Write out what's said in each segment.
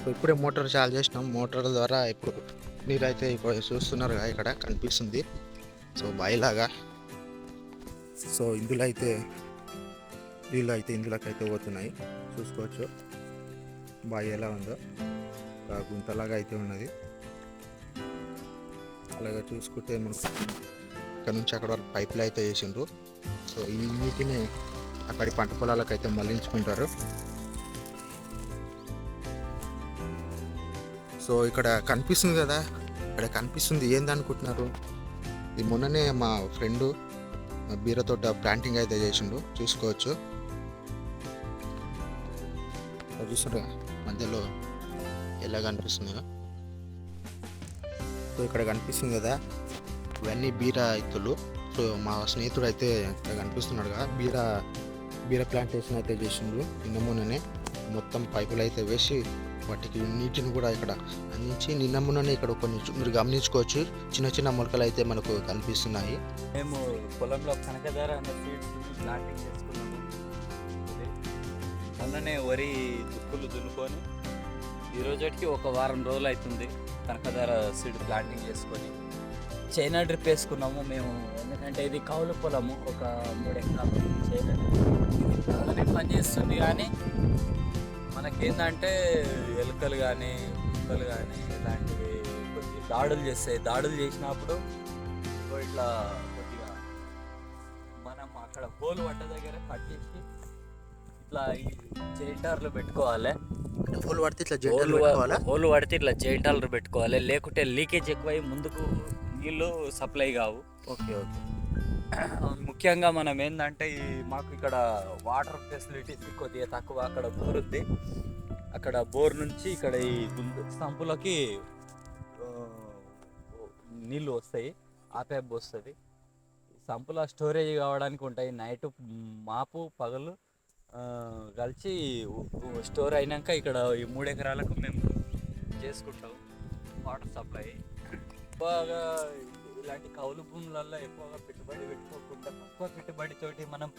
So ఇప్పుడే motor చాలు చేసినాం. మోటార్ ద్వారా ఇప్పుడు నీరైతే ఇప్పుడు చూస్తున్నారు ఇక్కడ కనిపిస్తుంది. సో బాయిలాగా. సో ఇందులో అయితే నీళ్ళు అయితే ఇందులోకి అయితే పోతున్నాయి. చూసుకోవచ్చు బావి ఎలా ఉందో. గుంతలాగా అయితే ఉన్నది. అలాగే చూసుకుంటే మనకు ఇక్కడ నుంచి అక్కడ వరకు పైపులు అయితే వేసిండ్రు. సో ఈ నీటిని అక్కడి పంట పొలాలకు అయితే మళ్లించుకుంటారు. సో ఇక్కడ కనిపిస్తుంది కదా, ఇక్కడ కనిపిస్తుంది ఏందనుకుంటున్నారు? ఇది మొన్ననే మా ఫ్రెండు బీర తోట ప్లాంటింగ్ అయితే చేసిండు. చూసుకోవచ్చు. చూసారా మధ్యలో ఎలా కనిపిస్తుందో. సో ఇక్కడ కనిపిస్తుంది కదా, ఇవన్నీ బీర ఇత్తులు. సో మా స్నేహితుడు అయితే ఇక్కడ కనిపిస్తున్నాడు కదా, బీర ప్లాంటేషన్ అయితే చేసిండు. నిన్న మొన్ననే మొత్తం పైపులు అయితే వేసి వాటికి నీటిని కూడా ఇక్కడ అందించి నిన్న మొన్ననే ఇక్కడ కొన్ని మీరు గమనించుకోవచ్చు చిన్న చిన్న మొలకలు అయితే మనకు కనిపిస్తున్నాయి. మేము పొలంలో కనకదార అన్న సీడ్స్ ప్లాంటింగ్ చేసుకున్నాము. మొన్ననే వరి దుక్కులు దున్నుకొని ఈ రోజుకి ఒక వారం రోజులు అవుతుంది కనకదార సీడ్ ప్లాంటింగ్ చేసుకొని. చైనా డ్రిప్ వేసుకున్నాము మేము, ఎందుకంటే ఇది కౌలు పొలము, ఒక 3 ఎకరాలు చైనా డ్రిప్ బాగానే పనిచేస్తుంది. కానీ మనకేంటంటే ఎలుకలు కానీ కుక్కలు కానీ ఇలాంటివి కొద్దిగా దాడులు చేస్తాయి. దాడులు చేసినప్పుడు ఇట్లా కొద్దిగా మనం అక్కడ హోల్ పడ్డ దగ్గర కట్ చేసి ఇట్లా ఈ జైంటార్లు పెట్టుకోవాలి. హోల్ పడితే ఇట్లా జైంటార్లు పెట్టుకోవాలి, లేకుంటే లీకేజ్ ఎక్కువై ముందుకు నీళ్ళు సప్లై కావు. ఓకే. ముఖ్యంగా మనం ఏంటంటే మాకు ఇక్కడ వాటర్ ఫెసిలిటీస్ కొద్దిగా తక్కువ. అక్కడ బోర్ ఉంది, అక్కడ బోర్ నుంచి ఇక్కడ ఈ సంపులకి నీళ్ళు వస్తాయి, ఆ పైప్ వస్తుంది. సంపుల స్టోరేజ్ కావడానికి ఉంటాయి. నైట్ మాపు పగలు కలిసి స్టోర్ అయినాక ఇక్కడ ఈ 3 ఎకరాలకు మేము చేసుకుంటాం వాటర్ సప్లై. బాగా ఇలాంటి కౌలు భూములలో ఎక్కువగా పెట్టుబడి పెట్టుకోకుండా తక్కువ పెట్టుబడితోటి మనం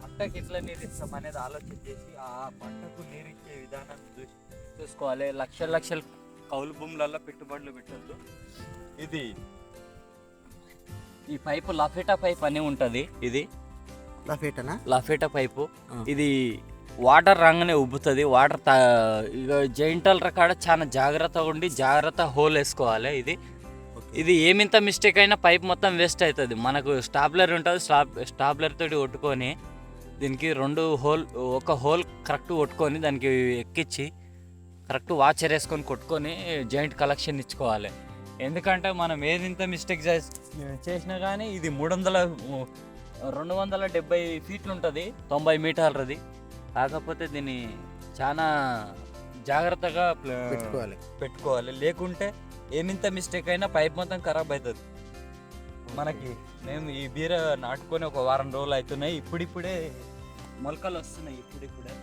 పంటకి ఎట్లా నీరు ఇస్తాం అనేది ఆలోచన చేసి ఆ పంటకు నీరు ఇచ్చే విధానాన్ని చూసుకోవాలి. లక్షల కౌలు భూములలో పెట్టుబడులు పెట్టద్దు. ఇది ఈ పైపు లఫేటా పైప్ అని ఉంటుంది. ఇది లఫేటా పైపు. ఇది వాటర్ రాగానే ఉబ్బుతుంది. వాటర్ ఇక జైంటల్ కాడ చాలా జాగ్రత్తగా ఉండి జాగ్రత్త హోల్ వేసుకోవాలి. ఇది ఏమింత మిస్టేక్ అయినా పైప్ మొత్తం వేస్ట్ అవుతుంది. మనకు స్టాప్లర్ ఉంటుంది, స్టాప్లర్ తోటి కొట్టుకొని దీనికి ఒక హోల్ కరెక్ట్ కొట్టుకొని దానికి ఎక్కించి కరెక్ట్ వాచర్ వేసుకొని కొట్టుకొని జాయింట్ కలెక్షన్ ఇచ్చుకోవాలి. ఎందుకంటే మనం ఏదింత మిస్టేక్ చేసినా కానీ ఇది 270 ఫీట్లు ఉంటుంది, 90 మీటర్లది. కాకపోతే దీన్ని చాలా జాగ్రత్తగా పెట్టుకోవాలి. లేకుంటే ఏమింత మిస్టేక్ అయినా పైప్ మొత్తం ఖరాబ్ అవుతుంది. మేము ఈ బీర నాటుకొని ఒక వారం రోజులు అవుతున్నాయి. ఇప్పుడిప్పుడే మొలకలు వస్తున్నాయి. ఇప్పుడిప్పుడే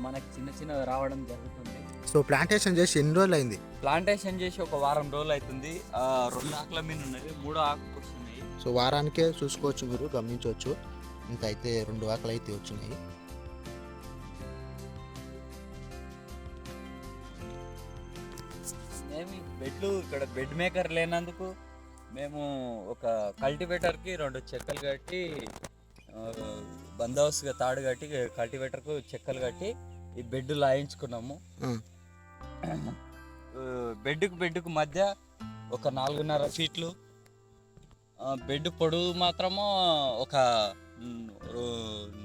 మనకి చిన్న రావడం జరుగుతుంది. సో ప్లాంటేషన్ చేసి ఎన్ని రోజులు అయింది? ప్లాంటేషన్ చేసి ఒక వారం రోజులు అవుతుంది. 2 ఆకుల మీద ఉన్నది, 3 ఆకులు వస్తున్నాయి. సో వారానికే చూసుకోవచ్చు, మీరు గమనించవచ్చు. ఇంకా అయితే 2 ఆకులు అయితే వచ్చినాయి. ఇక్కడ బెడ్ మేకర్ లేనందుకు మేము ఒక కల్టివేటర్కి 2 చెక్కలు కట్టి బందోబస్తుగా తాడు కట్టి కల్టివేటర్కు చెక్కలు కట్టి ఈ బెడ్ లాయించుకున్నాము. బెడ్కు మధ్య ఒక 4.5 ఫీట్లు, బెడ్ పొడవు మాత్రము ఒక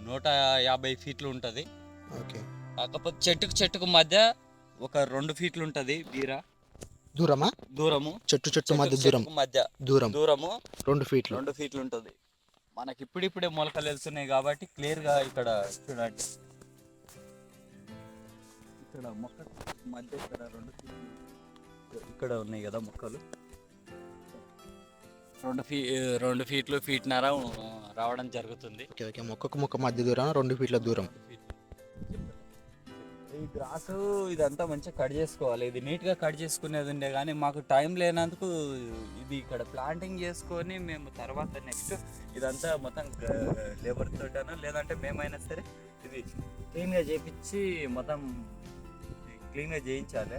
150 ఫీట్లు ఉంటుంది. కాకపోతే చెట్టుకు మధ్య ఒక 2 ఫీట్లు ఉంటుంది బీర దూరము. చెట్టు మధ్య దూరము 2 ఫీట్లు ఉంటుంది. మనకి ఇప్పుడిప్పుడే మొలకలు వెళ్తున్నాయి కాబట్టి క్లియర్గా ఇక్కడ చూడండి. ఇక్కడ మొక్క మధ్య ఇక్కడ 2 ఫీట్లు ఇక్కడ ఉన్నాయి కదా మొక్కలు. 2 ఫీట్లు ఫీట్నర రావడం జరుగుతుంది. మొక్క మధ్య దూరం 2 ఫీట్ల దూరం. ఈ గ్రాస్ ఇదంతా మంచిగా కట్ చేసుకోవాలి. ఇది నీట్గా కట్ చేసుకునేది ఉండే కానీ మాకు టైం లేనందుకు ఇది ఇక్కడ ప్లాంటింగ్ చేసుకొని మేము తర్వాత నెక్స్ట్ ఇదంతా మొత్తం లేబర్ తోటనా లేదంటే మేమైనా సరే ఇది క్లీన్గా చేపించి మొత్తం క్లీన్గా చేయించాలి.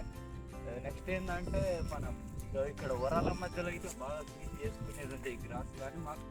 నెక్స్ట్ ఏంటంటే మనం ఇక్కడ వరాల మధ్యలో అయితే బాగా క్లీన్ చేసుకునేది ఉంది ఈ గ్రాస్, కానీ మాకు